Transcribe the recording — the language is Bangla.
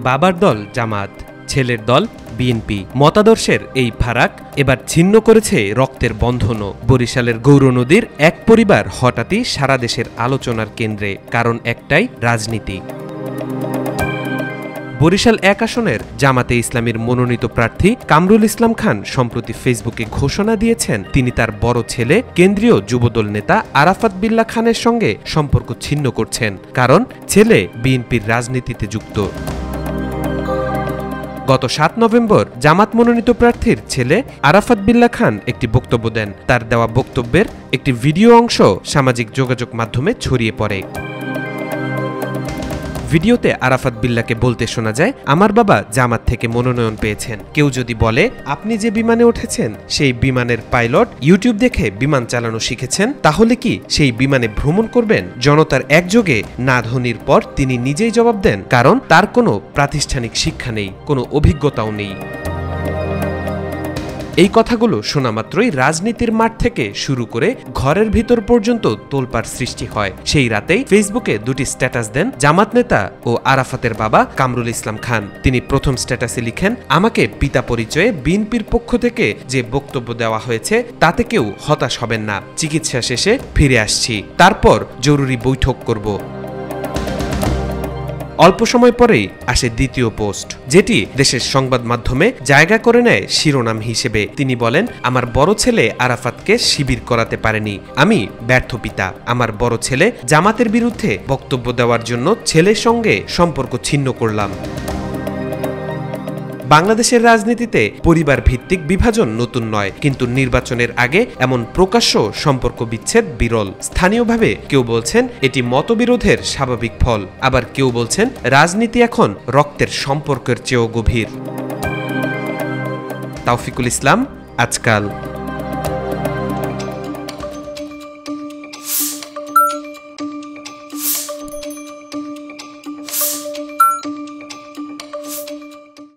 বাবার দল জামাত, ছেলের দল বিএনপি। মতাদর্শের এই ফারাক এবার ছিন্ন করেছে রক্তের বন্ধনও। বরিশালের গৌরনদীর এক পরিবার হঠাৎই সারা দেশের আলোচনার কেন্দ্রে, কারণ একটাই, রাজনীতি। বরিশাল ১ আসনের জামাতে ইসলামীর মনোনীত প্রার্থী কামরুল ইসলাম খান সম্প্রতি ফেসবুকে ঘোষণা দিয়েছেন তিনি তার বড় ছেলে কেন্দ্রীয় যুবদল নেতা আরাফাত বিল্লাহ খানের সঙ্গে সম্পর্ক ছিন্ন করছেন, কারণ ছেলে বিএনপির রাজনীতিতে যুক্ত। গত ৭ নভেম্বর জামাত মনোনীত প্রার্থীর ছেলে আরাফাত বিল্লাহ খান একটি বক্তব্য দেন। তার দেওয়া বক্তব্যের একটি ভিডিও অংশ সামাজিক যোগাযোগ মাধ্যমে ছড়িয়ে পড়ে। ভিডিওতে আরাফাত বিল্লাহকে বলতে শোনা যায়, আমার বাবা জামাত থেকে মনোনয়ন পেয়েছেন। কেউ যদি বলে আপনি যে বিমানে উঠেছেন সেই বিমানের পাইলট ইউটিউব দেখে বিমান চালানো শিখেছেন, তাহলে কি সেই বিমানে ভ্রমণ করবেন? জনতার একযোগে না ধ্বনির পর তিনি নিজেই জবাব দেন, কারণ তার কোনো প্রাতিষ্ঠানিক শিক্ষা নেই, কোনো অভিজ্ঞতাও নেই। এই কথাগুলো শোনা মাত্রই রাজনীতির মাঠ থেকে শুরু করে ঘরের ভিতর পর্যন্ত তোলপাড় সৃষ্টি হয়। সেই রাতেই ফেসবুকে দুটি স্ট্যাটাস দেন জামাত নেতা ও আরাফাতের বাবা কামরুল ইসলাম খান। তিনি প্রথম স্ট্যাটাসে লিখেন, আমাকে পিতা পরিচয়ে বিএনপির পক্ষ থেকে যে বক্তব্য দেওয়া হয়েছে তাতে কেউ হতাশ হবেন না, চিকিৎসা শেষে ফিরে আসছি, তারপর জরুরি বৈঠক করব। অল্প সময় পরেই আসে দ্বিতীয় পোস্ট, যেটি দেশের সংবাদ মাধ্যমে জায়গা করে নেয় শিরোনাম হিসেবে। তিনি বলেন, আমার বড় ছেলে আরাফাতকে শিবির করাতে পারেনি, আমি ব্যর্থ পিতা। আমার বড় ছেলে জামাতের বিরুদ্ধে বক্তব্য দেওয়ার জন্য ছেলের সঙ্গে সম্পর্ক ছিন্ন করলাম। বাংলাদেশের রাজনীতিতে পরিবার ভিত্তিক বিভাজন নতুন নয়, কিন্তু নির্বাচনের আগে এমন প্রকাশ্য সম্পর্ক বিচ্ছেদ বিরল। স্থানীয়ভাবে কেউ বলছেন এটি মতবিরোধের স্বাভাবিক ফল, আবার কেউ বলছেন রাজনীতি এখন রক্তের সম্পর্কের চেয়েও গভীর। তাওফিকুল ইসলাম, আজকাল।